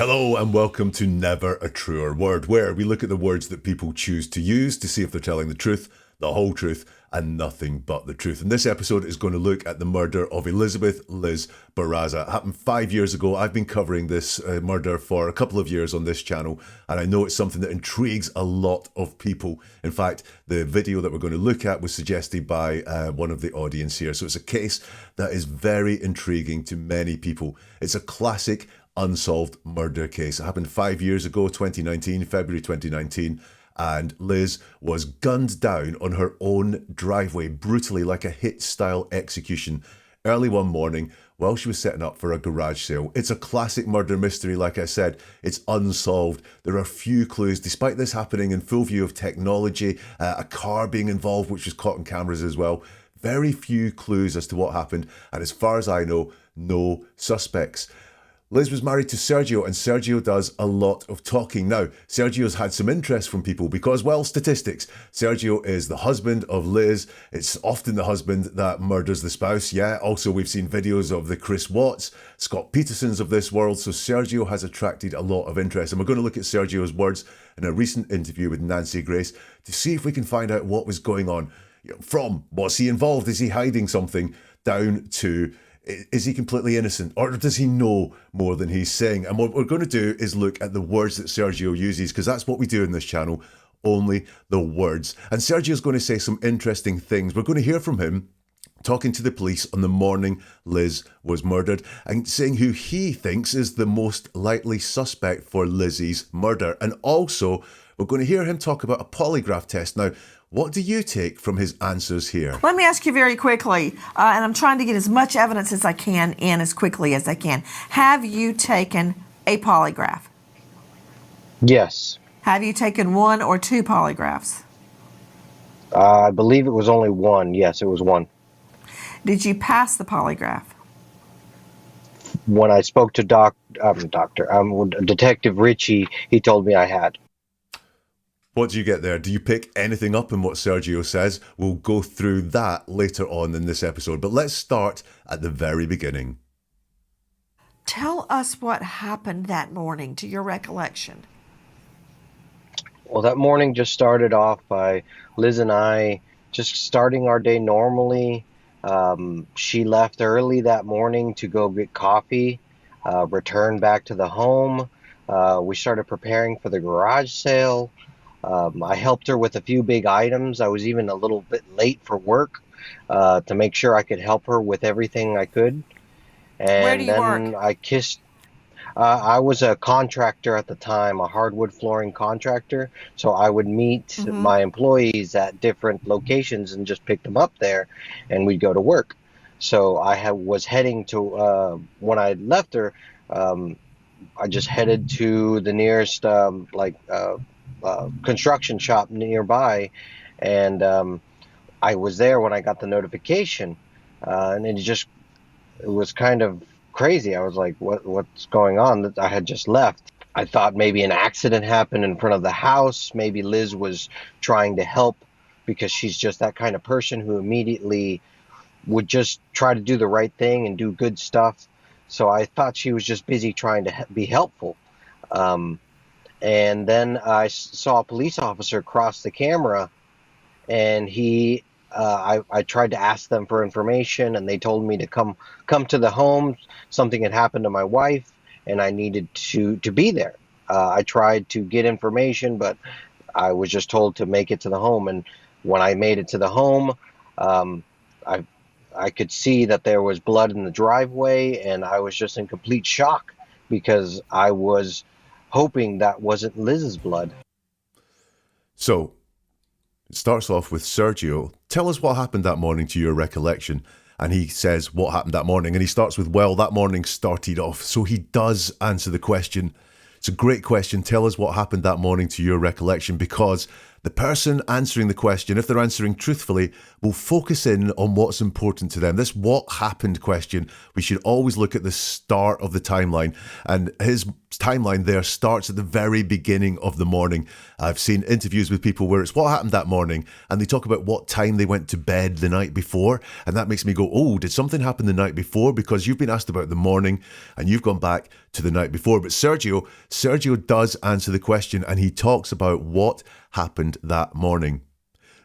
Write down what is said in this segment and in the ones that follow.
Hello and welcome to Never a Truer Word, where we look at the words that people choose to use to see if they're telling the truth, the whole truth, and nothing but the truth. And this episode is going to look at the murder of Elizabeth Liz Barraza. It happened 5 years ago. I've been covering this murder for a couple of years on this channel, and I know it's something that intrigues a lot of people. In fact, the video that we're going to look at was suggested by one of the audience here. So it's a case that is very intriguing to many people. It's a classic unsolved murder case. It happened 5 years ago, February 2019, and Liz was gunned down on her own driveway, brutally, like a hit-style execution, early one morning while she was setting up for a garage sale. It's a classic murder mystery, like I said. It's unsolved. There are few clues, despite this happening in full view of technology, a car being involved, which was caught on cameras as well. Very few clues as to what happened, and as far as I know, no suspects. Liz was married to Sergio, and Sergio does a lot of talking. Now, Sergio's had some interest from people because, well, statistics. Sergio is the husband of Liz. It's often the husband that murders the spouse. Yeah, also we've seen videos of the Chris Watts, Scott Petersons of this world. So Sergio has attracted a lot of interest. And we're going to look at Sergio's words in a recent interview with Nancy Grace to see if we can find out what was going on. From was he involved? Is he hiding something? Down to, is he completely innocent, or does he know more than he's saying? And what we're going to do is look at the words that Sergio uses, because that's what we do in this channel, only the words. And Sergio's going to say some interesting things. We're going to hear from him talking to the police on the morning Liz was murdered and saying who he thinks is the most likely suspect for Lizzie's murder. And also, we're going to hear him talk about a polygraph test. Now, what do you take from his answers here? Let me ask you very quickly, and I'm trying to get as much evidence as I can in as quickly as I can. Have you taken a polygraph? Yes. Have you taken one or two polygraphs? I believe it was only one. Yes, it was one. Did you pass the polygraph? When I spoke to Detective Ritchie, he told me I had. What do you get there? Do you pick anything up in what Sergio says? We'll go through that later on in this episode, but let's start at the very beginning. Tell us what happened that morning, to your recollection. Well, that morning just started off by Liz and I just starting our day normally. She left early that morning to go get coffee, returned back to the home. We started preparing for the garage sale. I helped her with a few big items. I was even a little bit late for work to make sure I could help her with everything I could. And where do you then work? I kissed. I was a contractor at the time, a hardwood flooring contractor. So I would meet my employees at different locations and just pick them up there, and we'd go to work. So I was heading to, when I left her, I just headed to the nearest construction shop nearby, and I was there when I got the notification, and it was kind of crazy. I was like, what's going on? I had just left. I thought maybe an accident happened in front of the house. Maybe Liz was trying to help, because she's just that kind of person who immediately would just try to do the right thing and do good stuff. So I thought she was just busy trying to be helpful. And then I saw a police officer cross the camera, and I tried to ask them for information, and they told me to come to the home. Something had happened to my wife, and I needed to be there. I tried to get information, but I was just told to make it to the home. And when I made it to the home, I could see that there was blood in the driveway, and I was just in complete shock because I was hoping that wasn't Liz's blood. So, it starts off with Sergio. Tell us what happened that morning to your recollection. And he says what happened that morning. And he starts with, well, that morning started off. So he does answer the question. It's a great question. Tell us what happened that morning to your recollection, because the person answering the question, if they're answering truthfully, will focus in on what's important to them. This what happened question, we should always look at the start of the timeline. And his timeline there starts at the very beginning of the morning. I've seen interviews with people where it's what happened that morning, and they talk about what time they went to bed the night before, and that makes me go, oh, did something happen the night before? Because you've been asked about the morning, and you've gone back to the night before. But Sergio does answer the question, and he talks about what happened that morning.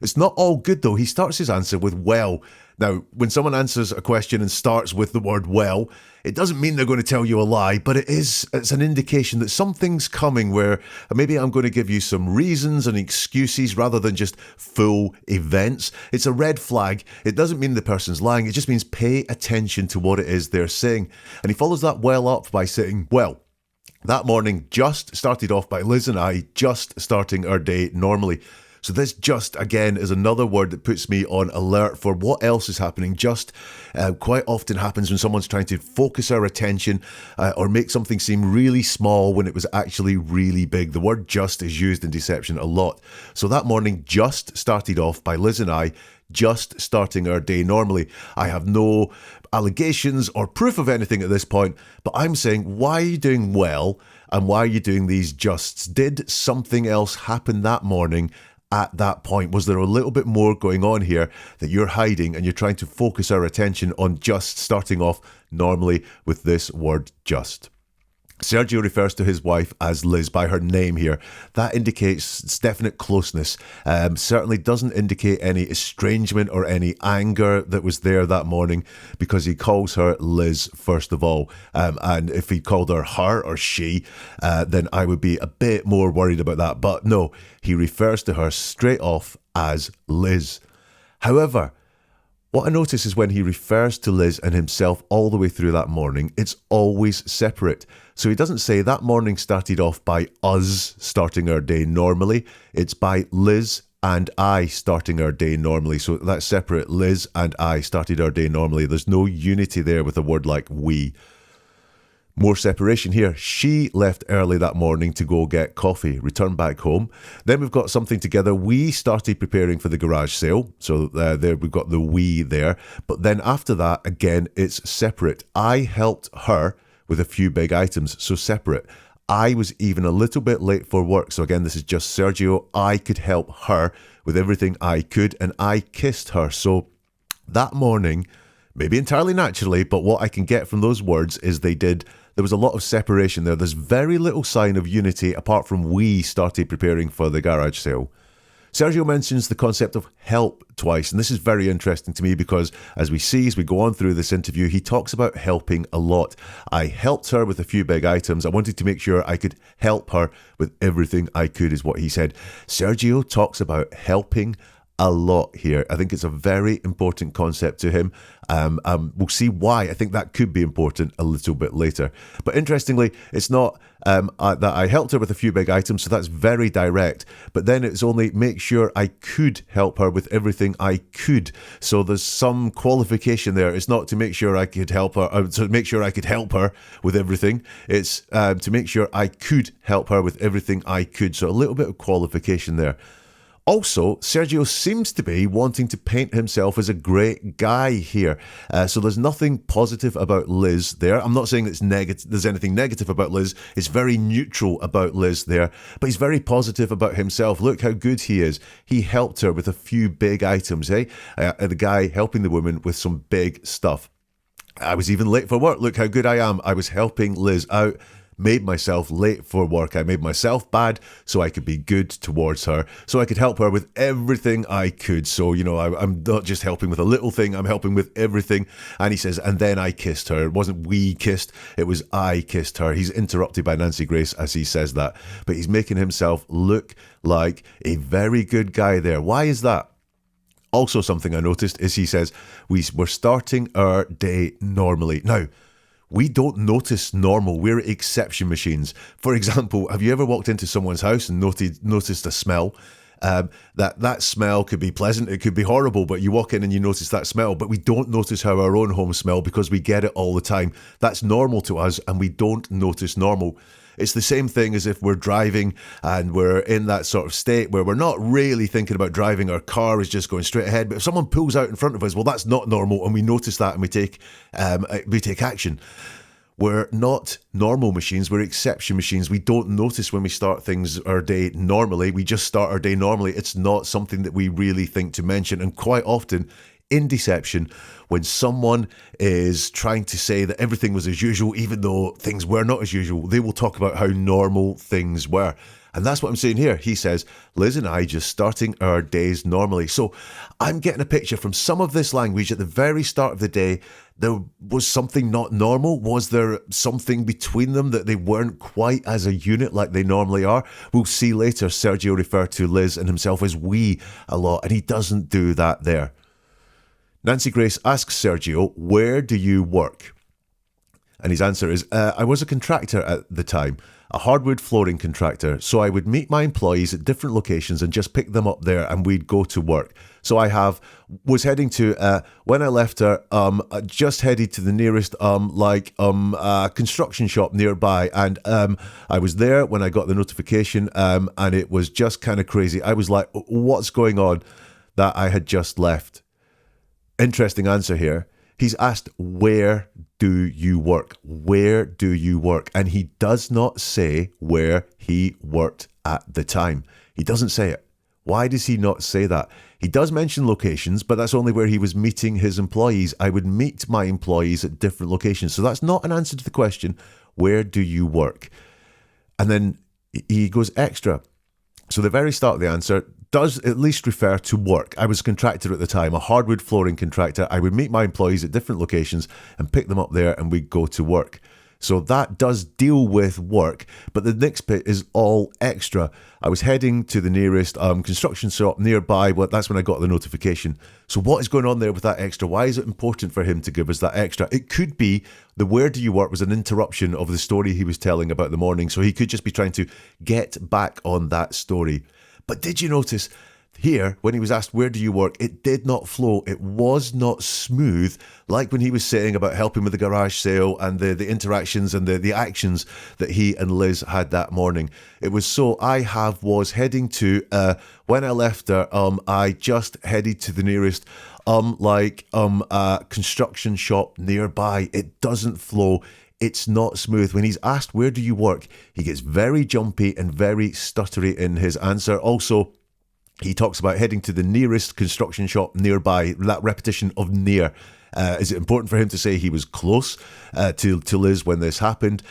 It's not all good, though. He starts his answer with well. Now, when someone answers a question and starts with the word well, it doesn't mean they're going to tell you a lie, but it's an indication that something's coming where maybe I'm going to give you some reasons and excuses rather than just full events. It's a red flag. It doesn't mean the person's lying. It just means pay attention to what it is they're saying. And he follows that well up by saying, well, that morning just started off by Liz and I just starting our day normally. So this just, again, is another word that puts me on alert for what else is happening. Just quite often happens when someone's trying to focus our attention or make something seem really small when it was actually really big. The word just is used in deception a lot. So that morning just started off by Liz and I just starting our day normally. I have no allegations or proof of anything at this point, but I'm saying, why are you doing well and why are you doing these justs? Did something else happen that morning? At that point, was there a little bit more going on here that you're hiding and you're trying to focus our attention on just starting off normally with this word just? Sergio refers to his wife as Liz by her name here. That indicates definite closeness. Certainly doesn't indicate any estrangement or any anger that was there that morning because he calls her Liz first of all. And if he called her or she, then I would be a bit more worried about that. But no, he refers to her straight off as Liz. However, what I notice is when he refers to Liz and himself all the way through that morning, it's always separate. So he doesn't say that morning started off by us starting our day normally. It's by Liz and I starting our day normally. So that's separate. Liz and I started our day normally. There's no unity there with a word like we. More separation here. She left early that morning to go get coffee, returned back home. Then we've got something together. We started preparing for the garage sale. So there we've got the we there. But then after that, again, it's separate. I helped her with a few big items. So separate. I was even a little bit late for work. So again, this is just Sergio. I could help her with everything I could. And I kissed her. So that morning, maybe entirely naturally, but what I can get from those words is there was a lot of separation there. There's very little sign of unity apart from we started preparing for the garage sale. Sergio mentions the concept of help twice, and this is very interesting to me because as we go on through this interview, he talks about helping a lot. I helped her with a few big items. I wanted to make sure I could help her with everything I could, is what he said. Sergio talks about helping a lot here. I think it's a very important concept to him. We'll see why. I think that could be important a little bit later. But interestingly, it's not that I helped her with a few big items, so that's very direct. But then it's only make sure I could help her with everything I could. So there's some qualification there. It's not to make sure I could help her, to make sure I could help her with everything. It's to make sure I could help her with everything I could. So a little bit of qualification there. Also, Sergio seems to be wanting to paint himself as a great guy here. So there's nothing positive about Liz there. I'm not saying there's anything negative about Liz. It's very neutral about Liz there. But he's very positive about himself. Look how good he is. He helped her with a few big items, eh? The guy helping the woman with some big stuff. I was even late for work. Look how good I am. I was helping Liz out. Made myself late for work. I made myself bad so I could be good towards her, so I could help her with everything I could. So, I'm not just helping with a little thing, I'm helping with everything. And he says, and then I kissed her. It wasn't we kissed, it was I kissed her. He's interrupted by Nancy Grace as he says that, but he's making himself look like a very good guy there. Why is that? Also, something I noticed is he says, we're starting our day normally. Now, we don't notice normal. We're exception machines. For example, have you ever walked into someone's house and noticed a smell? That smell could be pleasant, it could be horrible, but you walk in and you notice that smell, but we don't notice how our own homes smell because we get it all the time. That's normal to us and we don't notice normal. It's the same thing as if we're driving and we're in that sort of state where we're not really thinking about driving. Our car is just going straight ahead. But if someone pulls out in front of us, well, that's not normal. And we notice that and we take action. We're not normal machines, we're exception machines. We don't notice when we start our day normally. We just start our day normally. It's not something that we really think to mention. And quite often in deception, when someone is trying to say that everything was as usual, even though things were not as usual, they will talk about how normal things were. And that's what I'm saying here. He says, Liz and I just starting our days normally. So I'm getting a picture from some of this language at the very start of the day. There was something not normal. Was there something between them that they weren't quite as a unit like they normally are? We'll see later Sergio refer to Liz and himself as we a lot, and he doesn't do that there. Nancy Grace asks Sergio, where do you work? And his answer is, I was a contractor at the time, a hardwood flooring contractor. So I would meet my employees at different locations and just pick them up there and we'd go to work. So was heading to, when I left her, just headed to the nearest, construction shop nearby. And I was there when I got the notification, and it was just kind of crazy. I was like, what's going on that I had just left? Interesting answer here. He's asked, where do you work? Where do you work? And he does not say where he worked at the time. He doesn't say it. Why does he not say that? He does mention locations, but that's only where he was meeting his employees. I would meet my employees at different locations. So that's not an answer to the question, where do you work? And then he goes extra. So the very start of the answer does at least refer to work. I was a contractor at the time, a hardwood flooring contractor. I would meet my employees at different locations and pick them up there and we'd go to work. So that does deal with work, but the next bit is all extra. I was heading to the nearest construction shop nearby. Well, that's when I got the notification. So what is going on there with that extra? Why is it important for him to give us that extra? It could be the where do you work was an interruption of the story he was telling about the morning. So he could just be trying to get back on that story. But did you notice here, when he was asked, where do you work? It did not flow. It was not smooth, like when he was saying about helping with the garage sale and the interactions and the actions that he and Liz had that morning. It was was heading to, when I left her, I just headed to the nearest, construction shop nearby. It doesn't flow. It's not smooth. When he's asked, where do you work? He gets very jumpy and very stuttery in his answer. Also, he talks about heading to the nearest construction shop nearby, that repetition of near. Is it important for him to say he was close to Liz when this happened?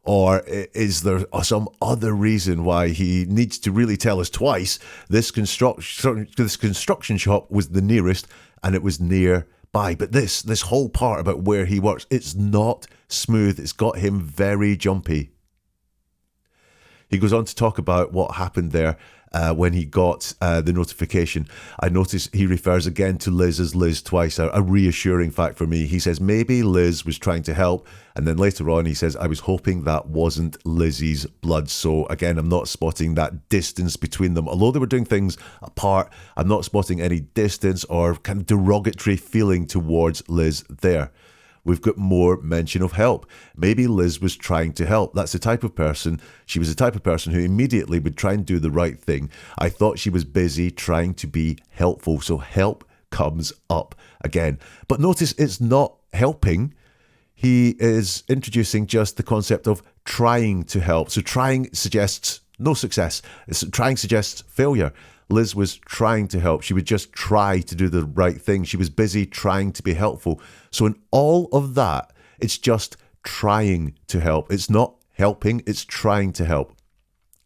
Or is there some other reason why he needs to really tell us twice this construction shop was the nearest and it was nearby? But this whole part about where he works, it's not smooth. It's got him very jumpy. He goes on to talk about what happened there when he got the notification. I notice he refers again to Liz as Liz twice, a reassuring fact for me. He says maybe Liz was trying to help, and then later on he says, I was hoping that wasn't Lizzie's blood. So again, I'm not spotting that distance between them. Although they were doing things apart, I'm not spotting any distance or kind of derogatory feeling towards Liz there. We've got more mention of help. Maybe Liz was trying to help. That's the type of person. She was the type of person who immediately would try and do the right thing. I thought she was busy trying to be helpful. So help comes up again. But notice it's not helping. He is introducing just the concept of trying to help. So trying suggests no success. Trying suggests failure. Liz was trying to help. She would just try to do the right thing. She was busy trying to be helpful. So in all of that, it's just trying to help. It's not helping, it's trying to help.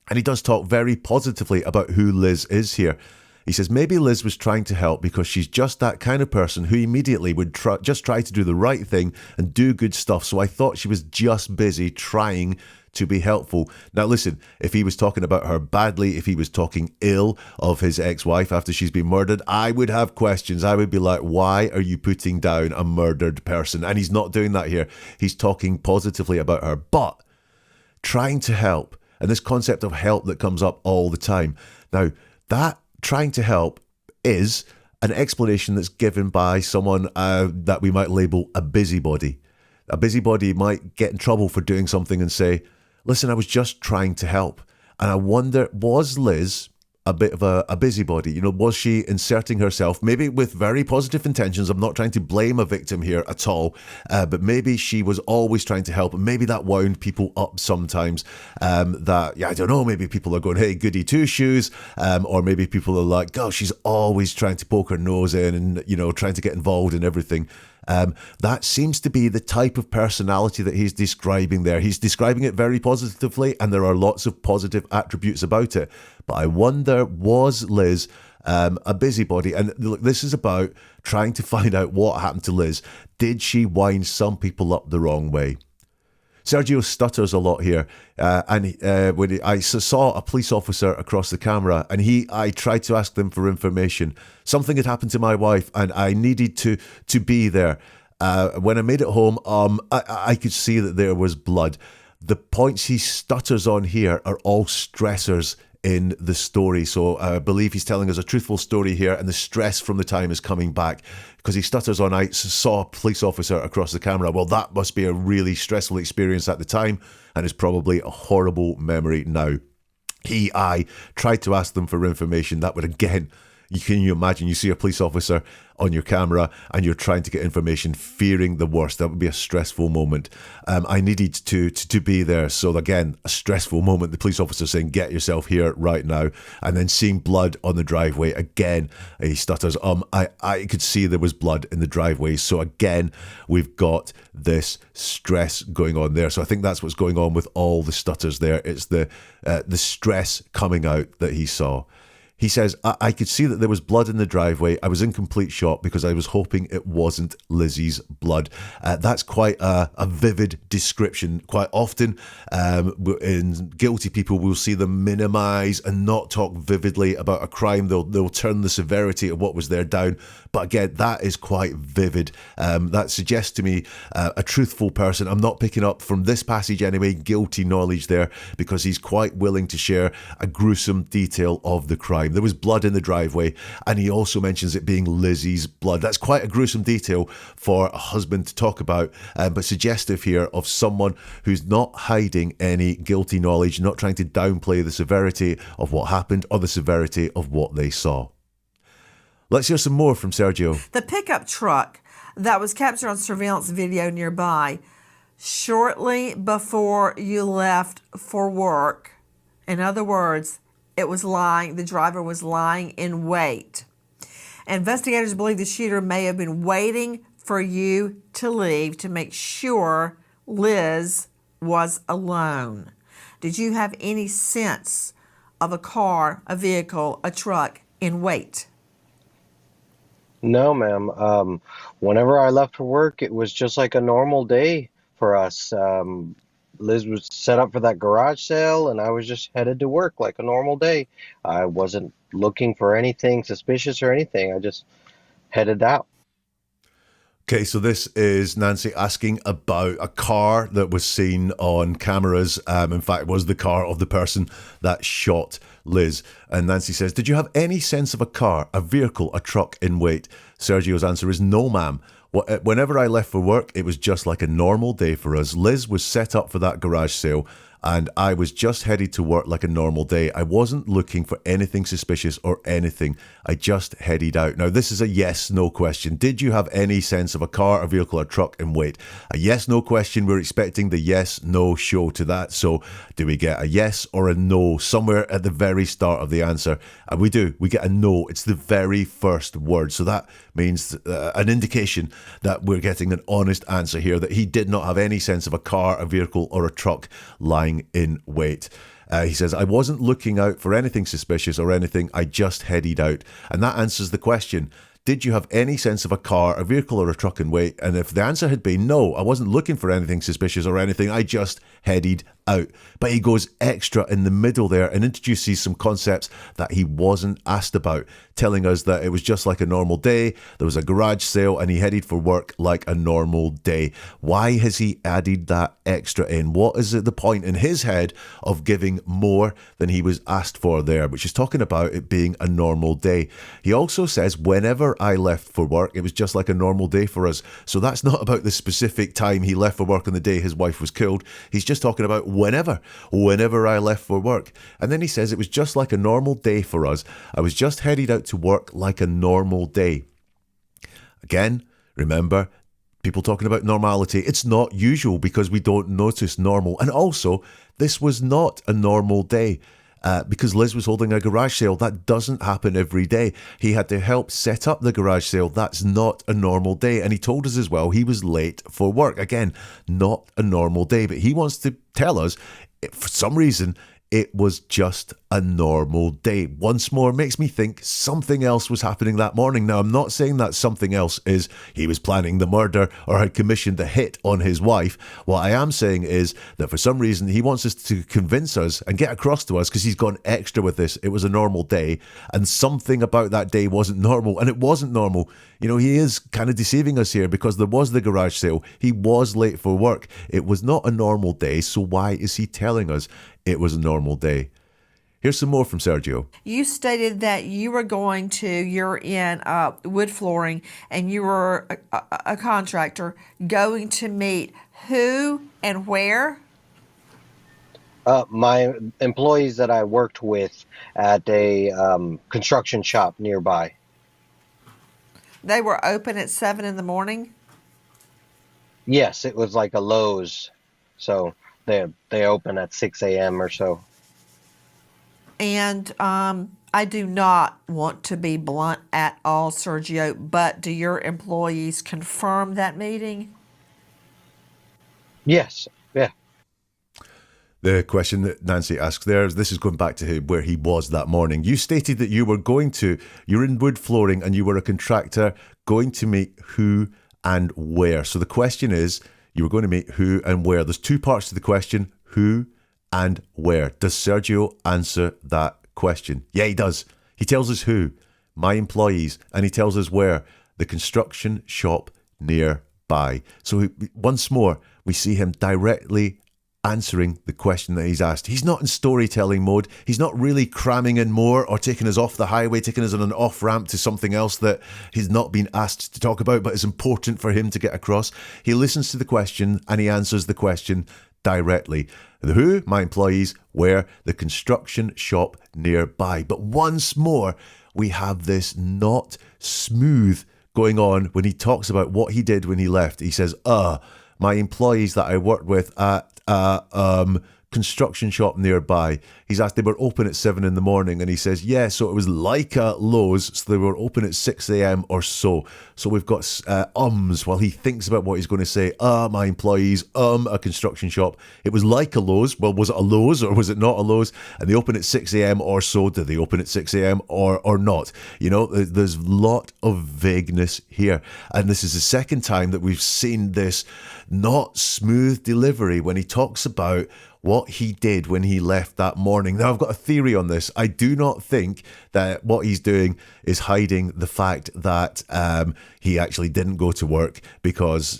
And he does talk very positively about who Liz is here. He says maybe Liz was trying to help because she's just that kind of person who immediately would just try to do the right thing and do good stuff. So I thought she was just busy trying to be helpful. Now listen, if he was talking about her badly, if he was talking ill of his ex-wife after she's been murdered, I would have questions. I would be like, why are you putting down a murdered person? And he's not doing that here. He's talking positively about her, but trying to help, and this concept of help that comes up all the time. Now, that trying to help is an explanation that's given by someone that we might label a busybody. A busybody might get in trouble for doing something and say, listen, I was just trying to help. And I wonder, was Liz a bit of a busybody? You know, was she inserting herself, maybe with very positive intentions? I'm not trying to blame a victim here at all, but maybe she was always trying to help, and maybe that wound people up sometimes. That, yeah, I don't know, maybe people are going, hey, goody two shoes, or maybe people are like, gosh, she's always trying to poke her nose in and, you know, trying to get involved in everything. That seems to be the type of personality that he's describing there. He's describing it very positively, and there are lots of positive attributes about it. But I wonder, was Liz a busybody? And look, this is about trying to find out what happened to Liz. Did she wind some people up the wrong way? Sergio stutters a lot here, and when I saw a police officer across the camera, and I tried to ask them for information. Something had happened to my wife, and I needed to be there. When I made it home, I could see that there was blood. The points he stutters on here are all stressors in the story. So I believe he's telling us a truthful story here, and the stress from the time is coming back, because he stutters on, I saw a police officer across the camera. Well, that must be a really stressful experience at the time, and is probably a horrible memory now. I tried to ask them for information. That would, again, can you imagine, you see a police officer on your camera and you're trying to get information, fearing the worst. That would be a stressful moment. I needed to be there. So again, a stressful moment. The police officer saying, get yourself here right now. And then seeing blood on the driveway. Again, he stutters. I could see there was blood in the driveway. So again, we've got this stress going on there. So I think that's what's going on with all the stutters there. It's the stress coming out that he saw. He says, I could see that there was blood in the driveway. I was in complete shock because I was hoping it wasn't Lizzie's blood. That's quite a vivid description. Quite often, in guilty people, we'll see them minimise and not talk vividly about a crime. They'll turn the severity of what was there down. But again, that is quite vivid. That suggests to me a truthful person. I'm not picking up from this passage anyway, guilty knowledge there, because he's quite willing to share a gruesome detail of the crime. There was blood in the driveway, and he also mentions it being Lizzie's blood. That's quite a gruesome detail for a husband to talk about, but suggestive here of someone who's not hiding any guilty knowledge, not trying to downplay the severity of what happened or the severity of what they saw. Let's hear some more from Sergio. The pickup truck that was captured on surveillance video nearby shortly before you left for work. In other words, the driver was lying in wait. Investigators believe the shooter may have been waiting for you to leave to make sure Liz was alone. Did you have any sense of a car, a vehicle, a truck in wait? No, ma'am. Whenever I left for work, it was just like a normal day for us. Liz was set up for that garage sale, and I was just headed to work like a normal day. I wasn't looking for anything suspicious or anything. I just headed out. Okay, so this is Nancy asking about a car that was seen on cameras. In fact, it was the car of the person that shot Liz. And Nancy says, did you have any sense of a car, a vehicle, a truck in wait? Sergio's answer is no, ma'am. Whenever I left for work, it was just like a normal day for us. Liz was set up for that garage sale, and I was just headed to work like a normal day. I wasn't looking for anything suspicious or anything. I just headed out. Now, this is a yes-no question. Did you have any sense of a car, a vehicle, a truck in wait? A yes-no question. We're expecting the yes-no show to that. So do we get a yes or a no somewhere at the very start of the answer? And we do. We get a no. It's the very first word. So that means an indication that we're getting an honest answer here, that he did not have any sense of a car, a vehicle, or a truck lying in wait. He says, I wasn't looking out for anything suspicious or anything. I just headed out. And that answers the question. Did you have any sense of a car, a vehicle, or a truck in wait? And if the answer had been no, I wasn't looking for anything suspicious or anything, I just headed out. But he goes extra in the middle there and introduces some concepts that he wasn't asked about, telling us that it was just like a normal day. There was a garage sale and he headed for work like a normal day. Why has he added that extra in? What is the point in his head of giving more than he was asked for there, which is talking about it being a normal day? He also says, whenever I left for work, it was just like a normal day for us. So that's not about the specific time he left for work on the day his wife was killed. He's just talking about whenever I left for work. And then he says it was just like a normal day for us. I was just headed out to work like a normal day. Again, remember, people talking about normality, it's not usual because we don't notice normal. And also, this was not a normal day. Because Liz was holding a garage sale. That doesn't happen every day. He had to help set up the garage sale. That's not a normal day. And he told us as well he was late for work. Again, not a normal day. But he wants to tell us, for some reason, it was just a normal day. Once more, makes me think something else was happening that morning. Now, I'm not saying that something else is he was planning the murder or had commissioned the hit on his wife. What I am saying is that for some reason, he wants us to convince us and get across to us, because he's gone extra with this. It was a normal day, and something about that day wasn't normal, and it wasn't normal. You know, he is kind of deceiving us here, because there was the garage sale. He was late for work. It was not a normal day, so why is he telling us it was a normal day? Here's some more from Sergio. You stated that you're in wood flooring, and you were a contractor going to meet who and where? My employees that I worked with at a construction shop nearby. They were open at 7 in the morning? Yes, it was like a Lowe's, so they open at 6 a.m. or so. And I do not want to be blunt at all, Sergio, but do your employees confirm that meeting? Yes, yeah. The question that Nancy asks there, this is going back to where he was that morning. You stated that you're in wood flooring and you were a contractor going to meet who and where. So the question is, you were going to meet who and where. There's two parts to the question, who and where. Does Sergio answer that question? Yeah, he does. He tells us who, my employees, and he tells us where, the construction shop nearby. So once more, we see him directly answering the question that he's asked. He's not in storytelling mode. He's not really cramming in more or taking us off the highway, taking us on an off ramp to something else that he's not been asked to talk about, but is important for him to get across. He listens to the question and he answers the question directly. The who, my employees, where, the construction shop nearby. But once more, we have this not smooth going on when he talks about what he did when he left. He says, my employees that I worked with at construction shop nearby. He's asked, they were open at 7 in the morning, and he says, yeah, so it was like a Lowe's, so they were open at 6 a.m. or so. So we've got while he thinks about what he's going to say. My employees, a construction shop. It was like a Lowe's. Well, was it a Lowe's or was it not a Lowe's? And they open at 6 a.m. or so. Did they open at 6 a.m. or not? You know, there's a lot of vagueness here. And this is the second time that we've seen this not smooth delivery when he talks about what he did when he left that morning. Now, I've got a theory on this. I do not think that what he's doing is hiding the fact that he actually didn't go to work because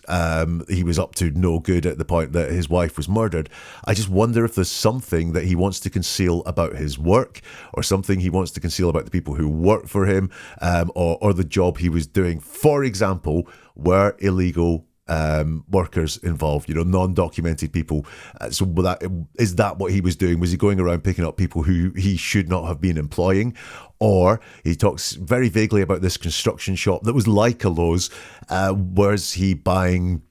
he was up to no good at the point that his wife was murdered. I just wonder if there's something that he wants to conceal about his work, or something he wants to conceal about the people who work for him, or the job he was doing. For example, were illegal workers involved, non-documented people. So is that what he was doing? Was he going around picking up people who he should not have been employing? Or he talks very vaguely about this construction shop that was like a Lowe's. Was he buying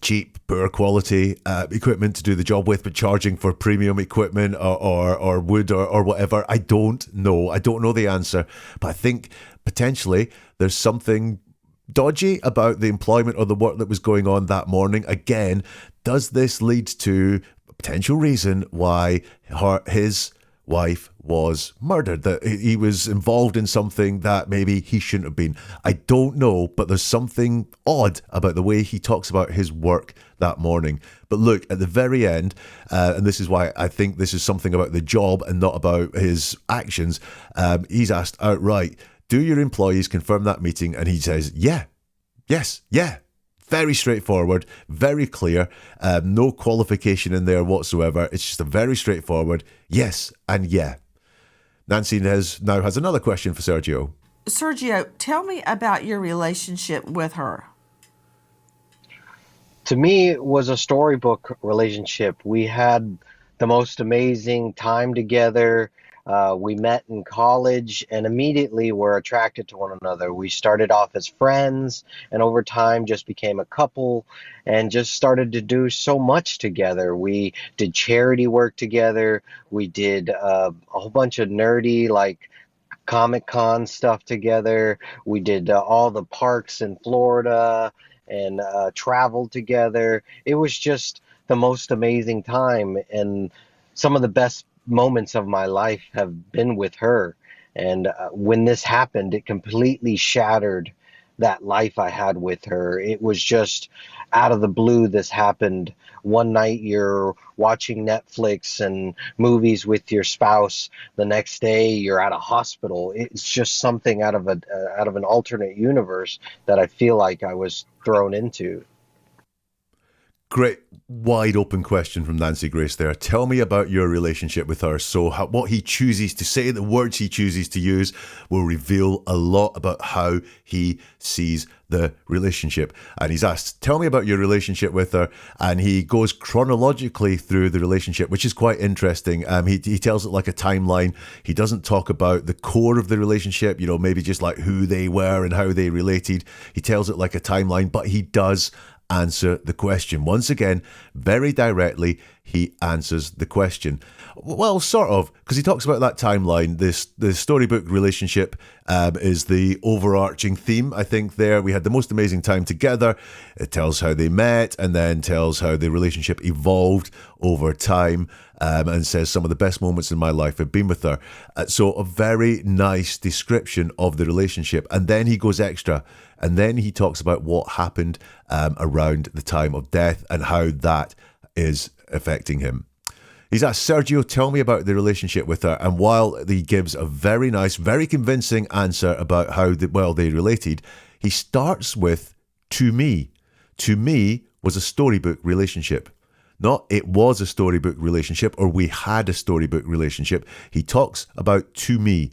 cheap, poor quality equipment to do the job with, but charging for premium equipment or wood or whatever? I don't know. I don't know the answer. But I think potentially there's something dodgy about the employment or the work that was going on that morning. Again, does this lead to a potential reason why his wife was murdered, that he was involved in something that maybe he shouldn't have been? I don't know, but there's something odd about the way he talks about his work that morning. But look, at the very end, and this is why I think this is something about the job and not about his actions, he's asked outright, do your employees confirm that meeting? And he says, yeah, yes, yeah. Very straightforward, very clear, no qualification in there whatsoever. It's just a very straightforward yes and yeah. Nancy now has another question for Sergio. Sergio, tell me about your relationship with her. To me, it was a storybook relationship. We had the most amazing time together. We met in college and immediately were attracted to one another. We started off as friends and over time just became a couple and just started to do so much together. We did charity work together. We did a whole bunch of nerdy, like, Comic-Con stuff together. We did all the parks in Florida and traveled together. It was just the most amazing time, and some of the best moments of my life have been with her. And when this happened, it completely shattered that life I had with her. It was just out of the blue. This happened one night. You're watching Netflix and movies with your spouse. The next day, you're at a hospital. It's just something out of an alternate universe that I feel like I was thrown into. Great wide open question from Nancy Grace there. Tell me about your relationship with her. So what he chooses to say, the words he chooses to use will reveal a lot about how he sees the relationship. And he's asked, tell me about your relationship with her. And he goes chronologically through the relationship, which is quite interesting. He tells it like a timeline. He doesn't talk about the core of the relationship, maybe just like who they were and how they related. He tells it like a timeline, but he does answer the question. Once again, very directly, he answers the question. Well, sort of, because he talks about that timeline. The Storybook relationship is the overarching theme, I think, there. We had the most amazing time together. It tells how they met and then tells how the relationship evolved over time, and says some of the best moments in my life have been with her. So a very nice description of the relationship. And then he goes extra. And then he talks about what happened around the time of death and how that is affecting him. He's asked, Sergio, tell me about the relationship with her. And while he gives a very nice, very convincing answer about how they related, he starts with, to me. To me was a storybook relationship. Not it was a storybook relationship or we had a storybook relationship. He talks about to me.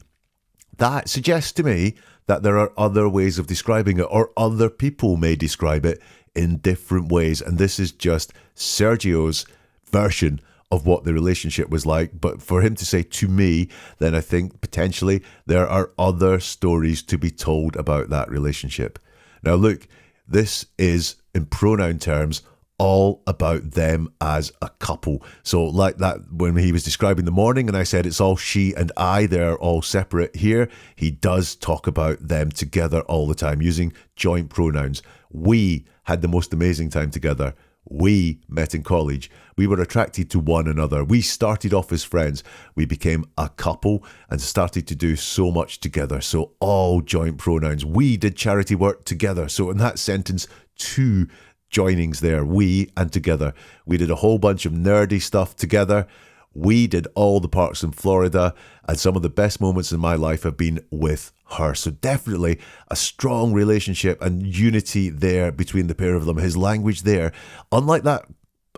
That suggests to me that there are other ways of describing it, or other people may describe it in different ways. And this is just Sergio's version of what the relationship was like. But for him to say to me, then I think potentially there are other stories to be told about that relationship. Now, look, this is in pronoun terms all about them as a couple. So like that when he was describing the morning and I said it's all she and I, they're all separate. Here he does talk about them together all the time using joint pronouns. We had the most amazing time together. We met in college. We were attracted to one another. We started off as friends. We became a couple and started to do so much together. So all joint pronouns. We did charity work together. So in that sentence, two joinings there, we and together. We did a whole bunch of nerdy stuff together. We did all the parks in Florida, and some of the best moments in my life have been with her. So definitely a strong relationship and unity there between the pair of them. His language there, unlike that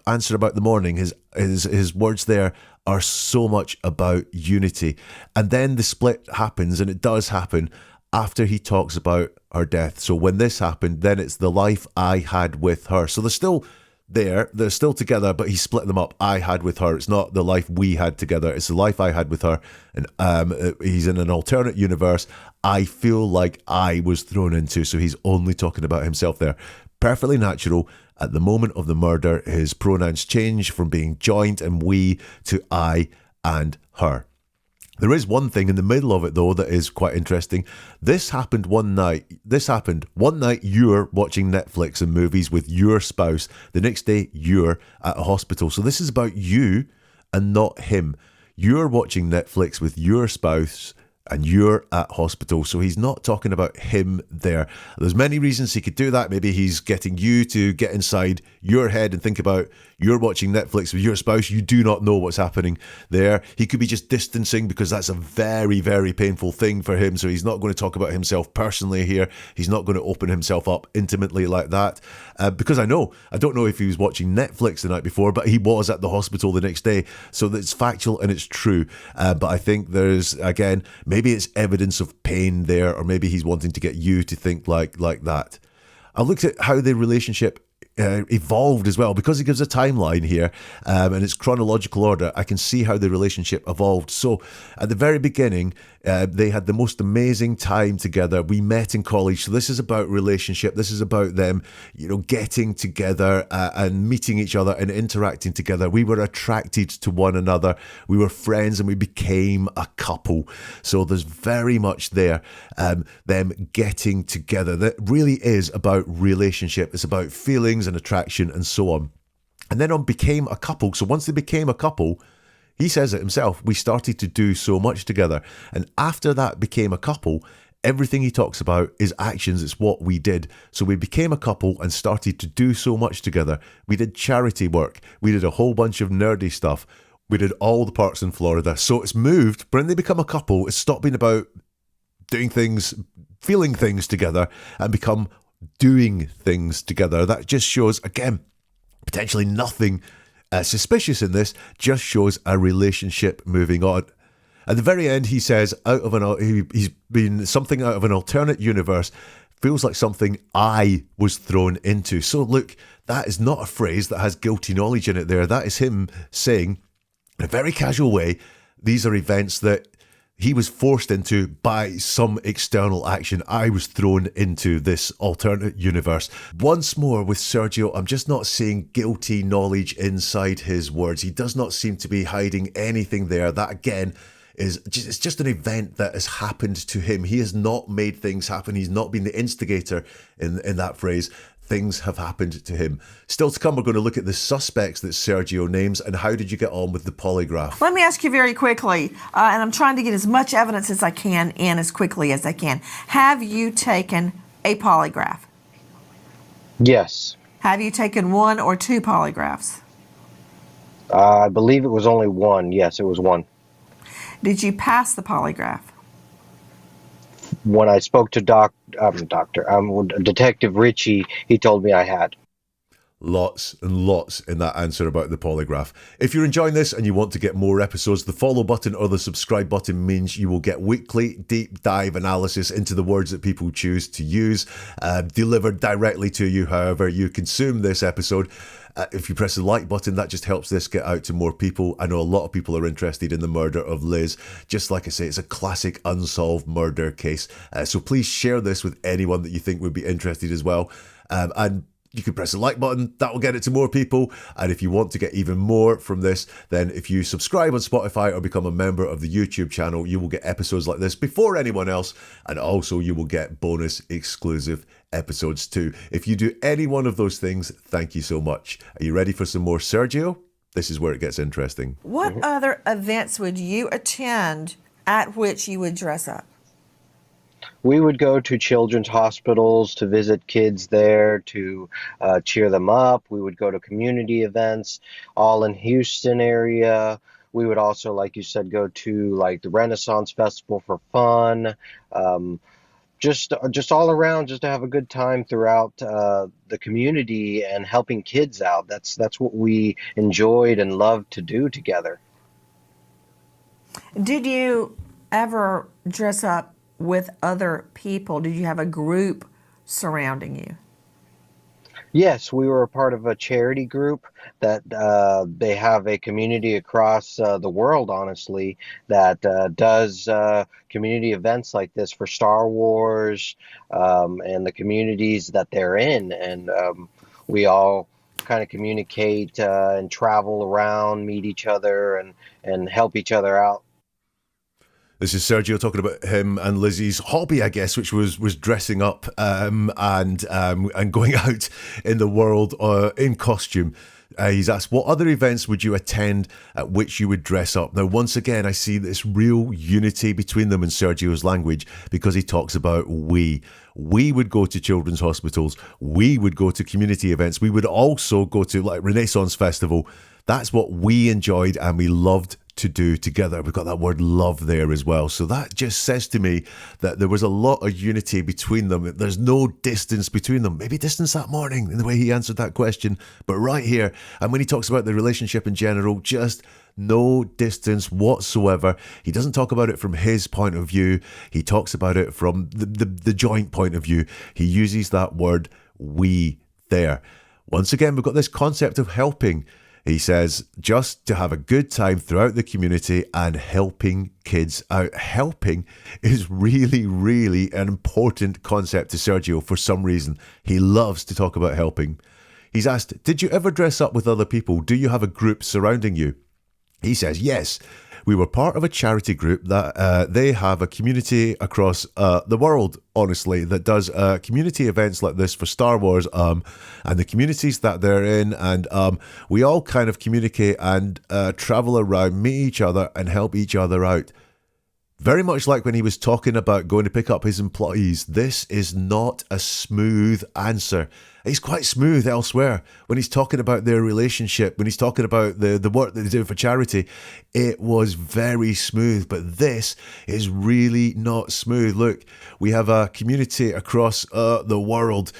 answer about the morning, his words there are so much about unity. And then the split happens, and it does happen after he talks about her death. So when this happened, then it's the life I had with her. So they're still there, they're still together, but he split them up. I had with her. It's not the life we had together, it's the life I had with her. And he's in an alternate universe I feel like I was thrown into. So he's only talking about himself there. Perfectly natural. At the moment of the murder, his pronouns change from being joint and we to I and her. There is one thing in the middle of it, though, that is quite interesting. This happened one night. You're watching Netflix and movies with your spouse. The next day, you're at a hospital. So this is about you and not him. You're watching Netflix with your spouse and you're at hospital. So he's not talking about him there. There's many reasons he could do that. Maybe he's getting you to get inside your head and think about you're watching Netflix with your spouse. You do not know what's happening there. He could be just distancing because that's a very, very painful thing for him. So he's not going to talk about himself personally here. He's not going to open himself up intimately like that. Because I don't know if he was watching Netflix the night before, but he was at the hospital the next day. So it's factual and it's true. But I think there's, again, maybe it's evidence of pain there, or maybe he's wanting to get you to think like that. I looked at how the relationship evolved as well, because he gives a timeline here, and it's chronological order. I can see how the relationship evolved. So at the very beginning, they had the most amazing time together. We met in college, so this is about relationship. This is about them, getting together and meeting each other and interacting together. We were attracted to one another. We were friends, and we became a couple. So there's very much there, them getting together. That really is about relationship. It's about feelings and attraction and so on. And then on became a couple. So once they became a couple, he says it himself, we started to do so much together. And after that became a couple, everything he talks about is actions. It's what we did. So we became a couple and started to do so much together. We did charity work. We did a whole bunch of nerdy stuff. We did all the parks in Florida. So it's moved. When they become a couple, it's stopped being about doing things, feeling things together, and become doing things together. That just shows, again, potentially nothing suspicious in this, just shows a relationship moving on. At the very end, he says, he's been something out of an alternate universe, feels like something I was thrown into. So look, that is not a phrase that has guilty knowledge in it there. That is him saying, in a very casual way, these are events that he was forced into by some external action. I was thrown into this alternate universe. Once more with Sergio, I'm just not seeing guilty knowledge inside his words. He does not seem to be hiding anything there. That, again, it's just an event that has happened to him. He has not made things happen. He's not been the instigator in that phrase. Things have happened to him. Still to come, we're going to look at the suspects that Sergio names and how did you get on with the polygraph? Let me ask you very quickly, and I'm trying to get as much evidence as I can in as quickly as I can. Have you taken a polygraph? Yes. Have you taken one or two polygraphs? I believe it was only one. Yes, it was one. Did you pass the polygraph? When I spoke to Detective Ritchie, he told me I had. Lots and lots in that answer about the polygraph. If you're enjoying this and you want to get more episodes, the follow button or the subscribe button means you will get weekly deep dive analysis into the words that people choose to use, delivered directly to you however you consume this episode. If you press the like button, that just helps this get out to more people. I know a lot of people are interested in the murder of Liz. Just like I say, it's a classic unsolved murder case. So please share this with anyone that you think would be interested as well. And you can press the like button, that will get it to more people. And if you want to get even more from this, then if you subscribe on Spotify or become a member of the YouTube channel, you will get episodes like this before anyone else. And also you will get bonus exclusive episodes too. If you do any one of those things, thank you so much. Are you ready for some more Sergio? This is where it gets interesting. What other events would you attend at which you would dress up? We would go to children's hospitals to visit kids there, to cheer them up. We would go to community events, all in Houston area. We would also, like you said, go to like the Renaissance Festival for fun. Just all around, just to have a good time throughout the community and helping kids out. That's what we enjoyed and loved to do together. Did you ever dress up with other people? Did you have a group surrounding you? Yes, we were a part of a charity group that they have a community across the world, honestly, that does community events like this for Star Wars and the communities that they're in. And we all kind of communicate and travel around, meet each other and help each other out. This is Sergio talking about him and Lizzie's hobby, I guess, which was dressing up and going out in the world in costume. He's asked, what other events would you attend at which you would dress up? Now, once again, I see this real unity between them in Sergio's language because he talks about we. We would go to children's hospitals. We would go to community events. We would also go to like Renaissance Festival. That's what we enjoyed and we loved to do together. We've got that word love there as well. So that just says to me that there was a lot of unity between them. There's no distance between them. Maybe distance that morning in the way he answered that question, but right here, and when he talks about the relationship in general, just no distance whatsoever. He doesn't talk about it from his point of view. He talks about it from the joint point of view. He uses that word we there. Once again, we've got this concept of helping. He says just to have a good time throughout the community and helping kids out. Helping is really, really an important concept to Sergio for some reason. He loves to talk about helping. He's asked, did you ever dress up with other people? Do you have a group surrounding you? He says, yes. We were part of a charity group that they have a community across the world, honestly, that does community events like this for Star Wars and the communities that they're in. And we all kind of communicate and travel around, meet each other and help each other out. Very much like when he was talking about going to pick up his employees, this is not a smooth answer. He's quite smooth elsewhere. When he's talking about their relationship, when he's talking about the work that they do for charity, it was very smooth. But this is really not smooth. Look, we have a community across the world,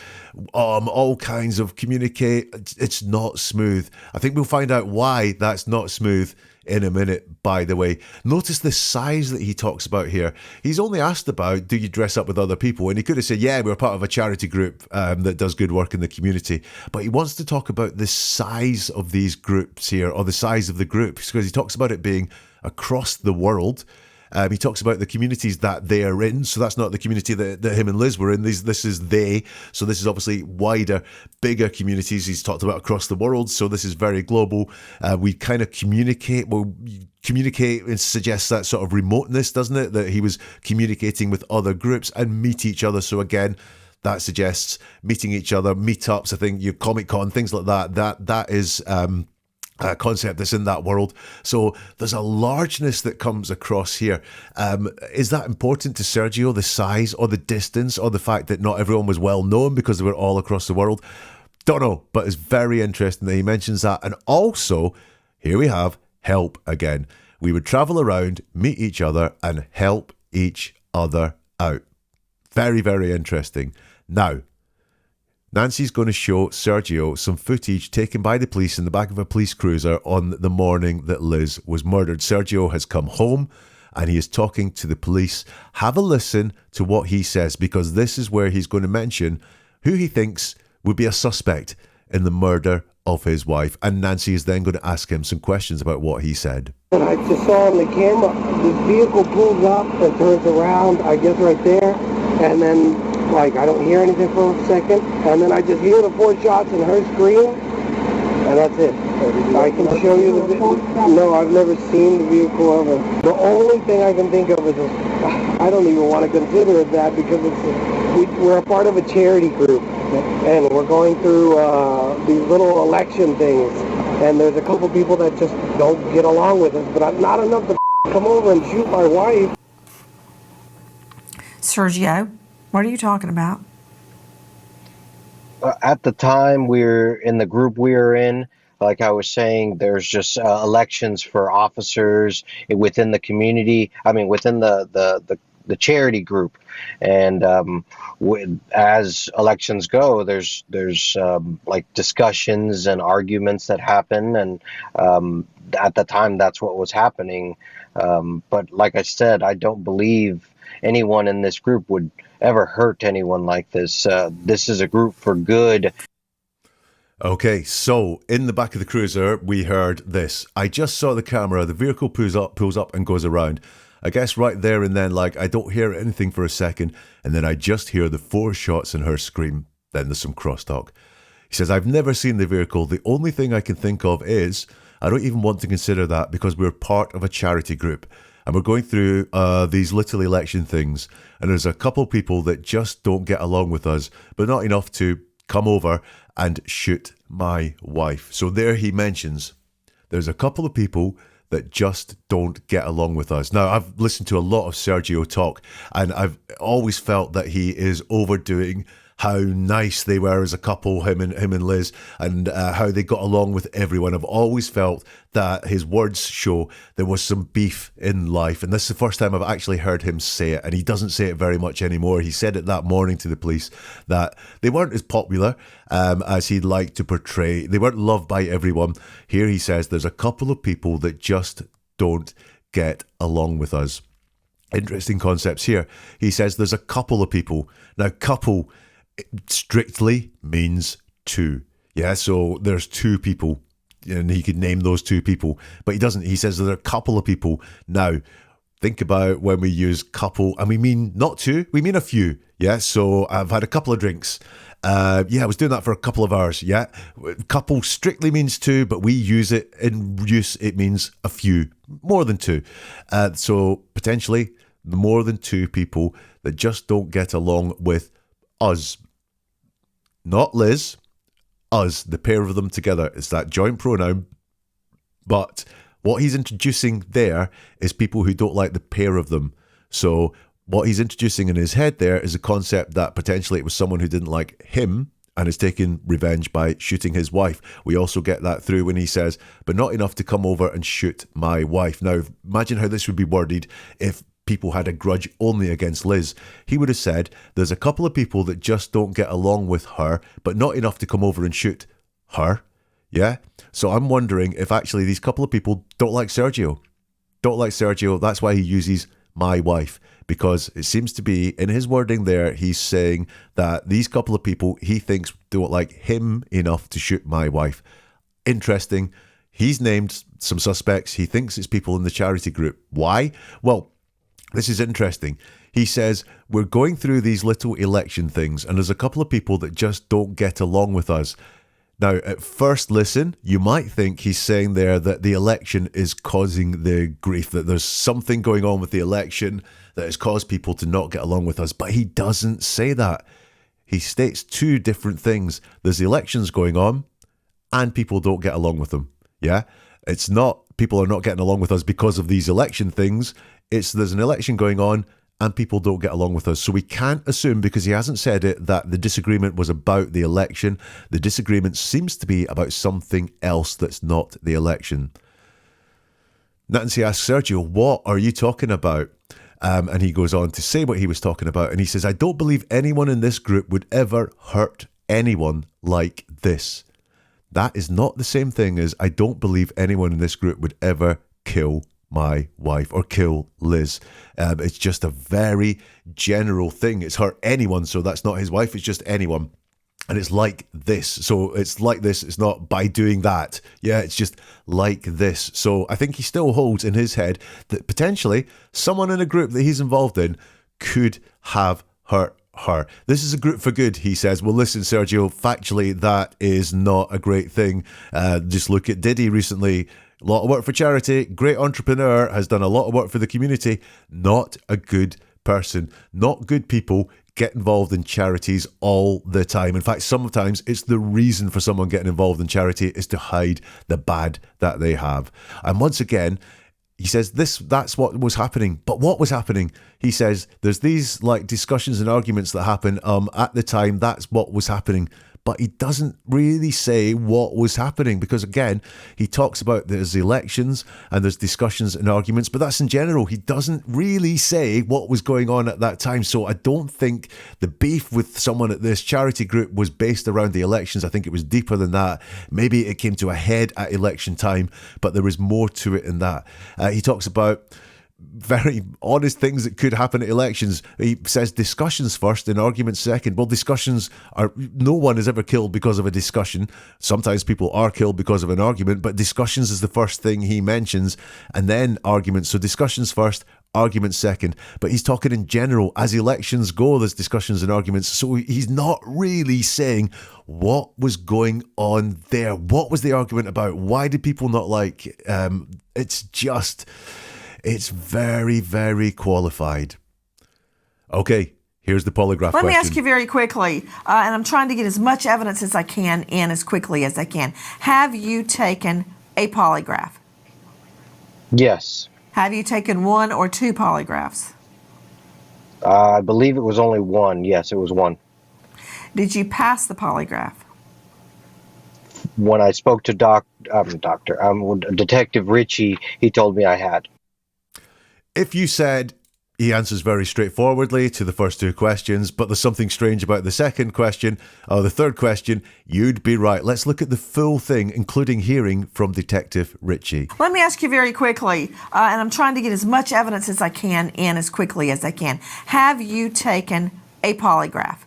all kinds of communicate. It's not smooth. I think we'll find out why that's not smooth in a minute, by the way. Notice the size that he talks about here. He's only asked about, do you dress up with other people? And he could have said, yeah, we're part of a charity group that does good work in the community. But he wants to talk about the size of these groups here, or the size of the groups, because he talks about it being across the world. He talks about the communities that they are in. So that's not the community that him and Liz were in. This is they. So this is obviously wider, bigger communities. He's talked about across the world. So this is very global. We kind of communicate. Well, communicate and suggests that sort of remoteness, doesn't it? That he was communicating with other groups and meet each other. So again, that suggests meeting each other, meetups. I think your Comic-Con, things like that. That is a concept that's in that world. So there's a largeness that comes across here. Is that important to Sergio, the size or the distance or the fact that not everyone was well known because they were all across the world? Don't know, but it's very interesting that he mentions that. And also, here we have help again. We would travel around, meet each other and help each other out. Very, very interesting. Now, Nancy's going to show Sergio some footage taken by the police in the back of a police cruiser on the morning that Liz was murdered. Sergio has come home and he is talking to the police. Have a listen to what he says, because this is where he's going to mention who he thinks would be a suspect in the murder of his wife. And Nancy is then going to ask him some questions about what he said. And I just saw on the camera, this vehicle pulls up and turns around, I guess right there, and then I don't hear anything for a second, and then I just hear the 4 shots and her scream, and that's it. I can show you the video. No, I've never seen the vehicle ever. The only thing I can think of is, I don't even want to consider it that, because we're a part of a charity group, and we're going through these little election things, and there's a couple people that just don't get along with us, but not enough to come over and shoot my wife. Sergio, what are you talking about? At the time we're in the group we were in, like I was saying, there's just elections for officers within the community. I mean, within the charity group, and as elections go, there's like discussions and arguments that happen, and at the time that's what was happening. But like I said, I don't believe anyone in this group would ever hurt anyone like this. This is a group for good. Okay, so in the back of the cruiser, we heard this. I just saw the camera, the vehicle pulls up and goes around. I guess right there and then, I don't hear anything for a second, and then I just hear the 4 shots and her scream. Then there's some crosstalk. He says, I've never seen the vehicle. The only thing I can think of is, I don't even want to consider that, because we're part of a charity group. And we're going through these little election things. And there's a couple people that just don't get along with us, but not enough to come over and shoot my wife. So there he mentions there's a couple of people that just don't get along with us. Now, I've listened to a lot of Sergio talk, and I've always felt that he is overdoing how nice they were as a couple, him and Liz, and how they got along with everyone. I've always felt that his words show there was some beef in life, and this is the first time I've actually heard him say it, and he doesn't say it very much anymore. He said it that morning to the police, that they weren't as popular as he'd like to portray. They weren't loved by everyone. Here he says there's a couple of people that just don't get along with us. Interesting concepts here. He says there's a couple of people. Now, couple strictly means 2. Yeah, so there's two people, and he could name those two people, but he doesn't. He says there are a couple of people. Now, think about when we use couple, and we mean not two, we mean a few. Yeah, so I've had a couple of drinks. I was doing that for a couple of hours. Yeah, couple strictly means two, but we use it in use. It means a few, more than two. So potentially more than two people that just don't get along with us. Not Liz, us, the pair of them together. It's that joint pronoun. But what he's introducing there is people who don't like the pair of them. So what he's introducing in his head there is a concept that potentially it was someone who didn't like him and is taking revenge by shooting his wife. We also get that through when he says, but not enough to come over and shoot my wife. Now, imagine how this would be worded if people had a grudge only against Liz. He would have said, there's a couple of people that just don't get along with her, but not enough to come over and shoot her. Yeah? So I'm wondering if actually these couple of people don't like Sergio. Don't like Sergio. That's why he uses my wife. Because it seems to be, in his wording there, he's saying that these couple of people he thinks don't like him enough to shoot my wife. Interesting. He's named some suspects. He thinks it's people in the charity group. Why? Well, this is interesting. He says, we're going through these little election things, and there's a couple of people that just don't get along with us. Now, at first listen, you might think he's saying there that the election is causing the grief, that there's something going on with the election that has caused people to not get along with us. But he doesn't say that. He states two different things. There's the elections going on and people don't get along with them. Yeah? It's not people are not getting along with us because of these election things. It's there's an election going on and people don't get along with us. So we can't assume, because he hasn't said it, that the disagreement was about the election. The disagreement seems to be about something else that's not the election. Nancy asks Sergio, what are you talking about? And he goes on to say what he was talking about. And he says, I don't believe anyone in this group would ever hurt anyone like this. That is not the same thing as I don't believe anyone in this group would ever kill my wife or kill Liz. It's just a very general thing. It's hurt anyone, so that's not his wife, it's just anyone. And it's like this. So it's like this. It's not by doing that. Yeah, it's just like this. So I think he still holds in his head that potentially someone in a group that he's involved in could have hurt her. This is a group for good, he says. Well, listen, Sergio, factually, that is not a great thing. Just look at Diddy recently. A lot of work for charity, great entrepreneur, has done a lot of work for the community. Not a good person. Not good people get involved in charities all the time. In fact, sometimes it's the reason for someone getting involved in charity is to hide the bad that they have. And once again, he says that's what was happening. But what was happening? He says there's these like discussions and arguments that happen at the time. That's what was happening. But he doesn't really say what was happening because, again, he talks about there's elections and there's discussions and arguments, but that's in general. He doesn't really say what was going on at that time. So I don't think the beef with someone at this charity group was based around the elections. I think it was deeper than that. Maybe it came to a head at election time, but there was more to it than that. He talks about very honest things that could happen at elections. He says discussions first and arguments second. Well, discussions are, no one is ever killed because of a discussion. Sometimes people are killed because of an argument, but discussions is the first thing he mentions, and then arguments. So discussions first, arguments second. But he's talking in general. As elections go, there's discussions and arguments. So he's not really saying what was going on there. What was the argument about? Why did people not like? It's very, very qualified. Okay, here's the polygraph question. Let me ask you very quickly, and I'm trying to get as much evidence as I can in as quickly as I can. Have you taken a polygraph? Yes. Have you taken one or two polygraphs? I believe it was only one. Yes, it was one. Did you pass the polygraph? When I spoke to Detective Ritchie, he told me I had. If you said he answers very straightforwardly to the first two questions, but there's something strange about the second question or the third question, you'd be right. Let's look at the full thing, including hearing from Detective Ritchie. Let me ask you very quickly, and I'm trying to get as much evidence as I can in as quickly as I can. Have you taken a polygraph?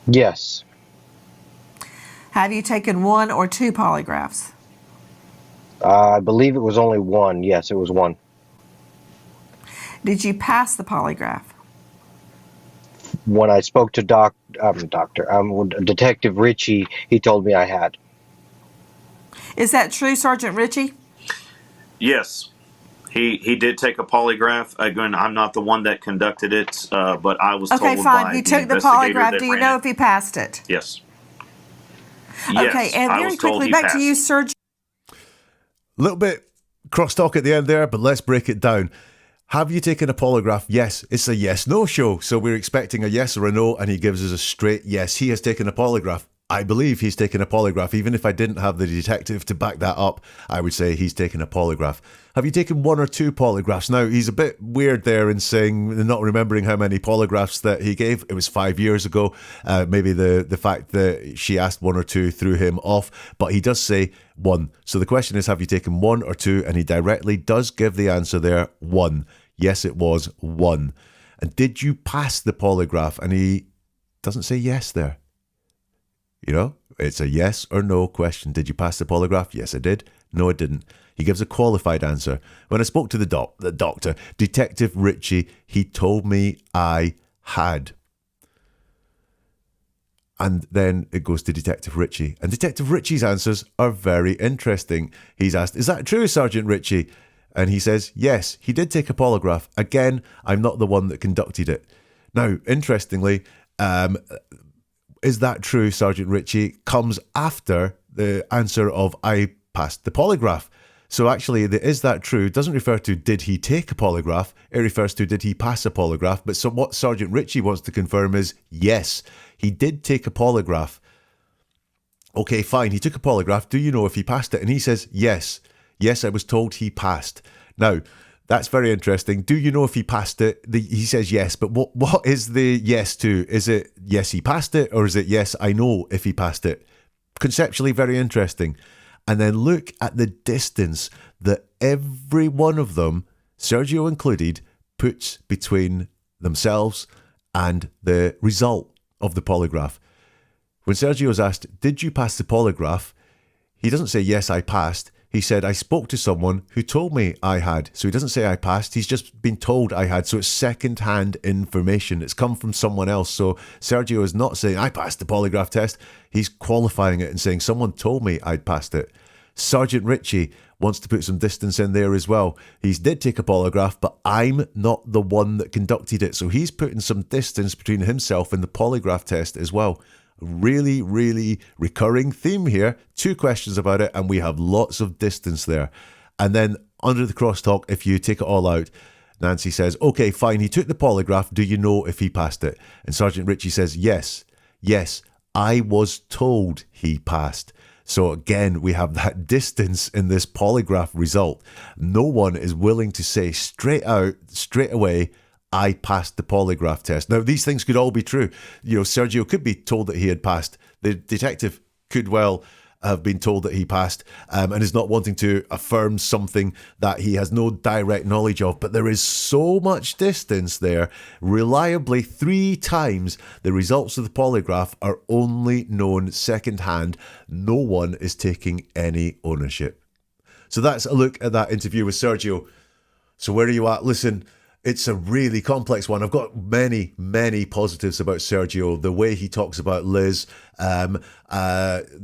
Yes. Have you taken 1 or 2 polygraphs? I believe it was only one. Yes, it was one. Did you pass the polygraph? When I spoke to Detective Ritchie, he told me I had. Is that true, Sergeant Ritchie? Yes. He did take a polygraph. Again, I'm not the one that conducted it, but I was Okay, told fine. by He the took the investigator polygraph. that Do you ran know it. if he passed it? Yes. Okay, Yes, and I very was told quickly, he back passed. to you, Sergeant. Little bit crosstalk at the end there, but let's break it down. Have you taken a polygraph? Yes. It's a yes-no show. So we're expecting a yes or a no, and he gives us a straight yes. He has taken a polygraph. I believe he's taken a polygraph. Even if I didn't have the detective to back that up, I would say he's taken a polygraph. Have you taken 1 or 2 polygraphs? Now, he's a bit weird there in saying, not remembering how many polygraphs that he gave. It was 5 years ago. Maybe the fact that she asked 1 or 2 threw him off, but he does say 1. So the question is, have you taken 1 or 2? And he directly does give the answer there, 1. Yes, it was 1. And did you pass the polygraph? And he doesn't say yes there. You know, it's a yes or no question. Did you pass the polygraph? Yes, I did. No, I didn't. He gives a qualified answer. When I spoke to the doctor, Detective Ritchie, he told me I had. And then it goes to Detective Ritchie. And Detective Ritchie's answers are very interesting. He's asked, is that true, Sergeant Ritchie? And he says, yes, he did take a polygraph. Again, I'm not the one that conducted it. Now, interestingly, is that true, Sergeant Ritchie, comes after the answer of I passed the polygraph. So actually, the is that true doesn't refer to did he take a polygraph, it refers to did he pass a polygraph. But so what Sergeant Ritchie wants to confirm is yes, he did take a polygraph. Okay, fine, he took a polygraph. Do you know if he passed it? And he says yes. Yes, I was told he passed. Now, that's very interesting. Do you know if he passed it? He says yes, but what is the yes to? Is it yes, he passed it, or is it yes, I know if he passed it? Conceptually very interesting. And then look at the distance that every one of them, Sergio included, puts between themselves and the result of the polygraph. When Sergio is asked, did you pass the polygraph? He doesn't say, yes, I passed. He said, I spoke to someone who told me I had. So he doesn't say I passed. He's just been told I had. So it's second-hand information. It's come from someone else. So Sergio is not saying, I passed the polygraph test. He's qualifying it and saying, someone told me I'd passed it. Sergeant Ritchie wants to put some distance in there as well. He did take a polygraph, but I'm not the one that conducted it. So he's putting some distance between himself and the polygraph test as well. Really, really recurring theme here. 2 questions about it, and we have lots of distance there. And then under the crosstalk, if you take it all out, Nancy says, okay, fine, he took the polygraph. Do you know if he passed it? And Sergeant Ritchie says, yes, I was told he passed. So again, we have that distance in this polygraph result. No one is willing to say straight away, I passed the polygraph test. Now, these things could all be true. You know, Sergio could be told that he had passed. The detective could well have been told that he passed and is not wanting to affirm something that he has no direct knowledge of. But there is so much distance there. Reliably, 3 times the results of the polygraph are only known secondhand. No one is taking any ownership. So that's a look at that interview with Sergio. So where are you at? Listen, it's a really complex one. I've got many, many positives about Sergio. The way he talks about Liz, the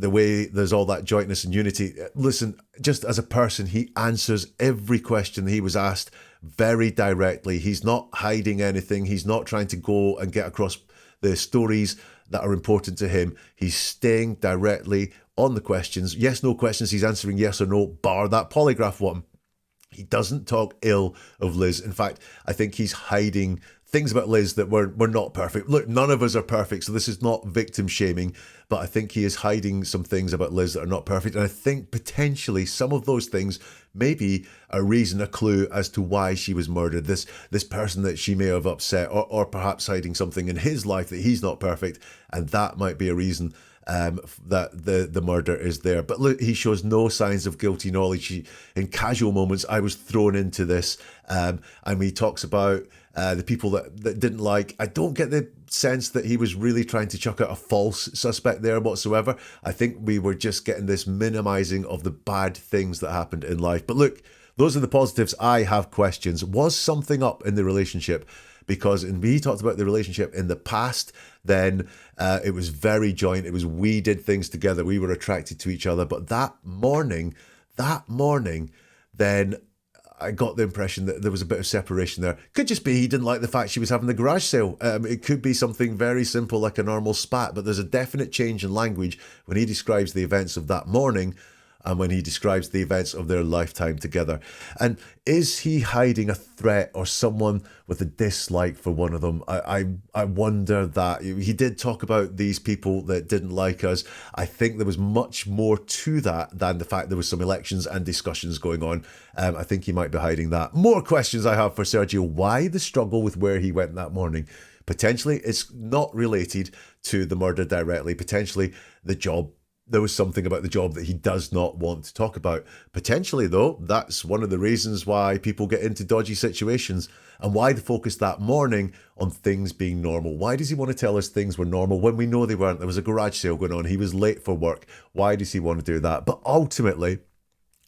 way there's all that jointness and unity. Listen, just as a person, he answers every question he was asked very directly. He's not hiding anything. He's not trying to go and get across the stories that are important to him. He's staying directly on the questions. Yes, no questions. He's answering yes or no, bar that polygraph one. He doesn't talk ill of Liz. In fact, I think he's hiding things about Liz that were not perfect. Look, none of us are perfect, so this is not victim shaming, but I think he is hiding some things about Liz that are not perfect. And I think potentially some of those things may be a reason, a clue as to why she was murdered. This person that she may have upset, or perhaps hiding something in his life that he's not perfect, and that might be a reason that the murder is there. But look, he shows no signs of guilty knowledge. In casual moments, I was thrown into this, and he talks about the people that didn't like. I don't get the sense that he was really trying to chuck out a false suspect there whatsoever. I think we were just getting this minimizing of the bad things that happened in life. But look, those are the positives. I have questions. Was something up in the relationship? Because when he talked about the relationship in the past, then it was very joint. It was, we did things together. We were attracted to each other. But that morning, then I got the impression that there was a bit of separation there. Could just be he didn't like the fact she was having the garage sale. It could be something very simple like a normal spat, but there's a definite change in language when he describes the events of that morning and when he describes the events of their lifetime together. And is he hiding a threat or someone with a dislike for one of them? I wonder that. He did talk about these people that didn't like us. I think there was much more to that than the fact there was some elections and discussions going on. I think he might be hiding that. More questions I have for Sergio. Why the struggle with where he went that morning? Potentially it's not related to the murder directly. Potentially the job. There was something about the job that he does not want to talk about. Potentially, though, that's one of the reasons why people get into dodgy situations and why the focus that morning on things being normal. Why does he want to tell us things were normal when we know they weren't? There was a garage sale going on. He was late for work. Why does he want to do that? But ultimately,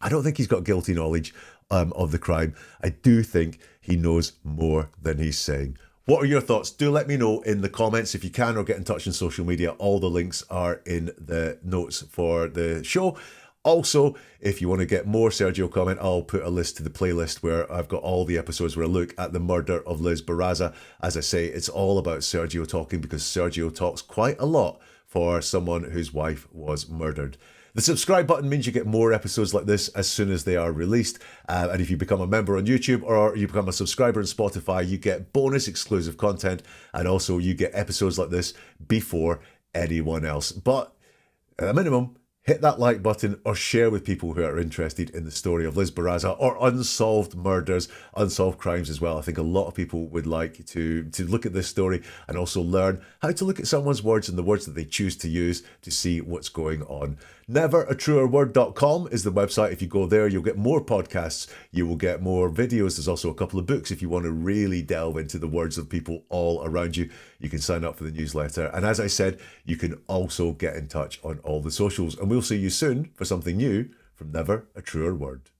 I don't think he's got guilty knowledge of the crime. I do think he knows more than he's saying. What are your thoughts? Do let me know in the comments if you can, or get in touch on social media. All the links are in the notes for the show. Also, if you want to get more Sergio comment, I'll put a list to the playlist where I've got all the episodes where I look at the murder of Liz Barraza. As I say, it's all about Sergio talking because Sergio talks quite a lot for someone whose wife was murdered. The subscribe button means you get more episodes like this as soon as they are released. And if you become a member on YouTube or you become a subscriber on Spotify, you get bonus exclusive content. And also you get episodes like this before anyone else. But at a minimum, hit that like button or share with people who are interested in the story of Liz Barraza or unsolved murders, unsolved crimes as well. I think a lot of people would like to look at this story and also learn how to look at someone's words and the words that they choose to use to see what's going on. Neveratruerword.com is the website. If you go there, you'll get more podcasts. You will get more videos. There's also a couple of books if you want to really delve into the words of people all around you. You can sign up for the newsletter. And as I said, you can also get in touch on all the socials. And we'll see you soon for something new from Never a Truer Word.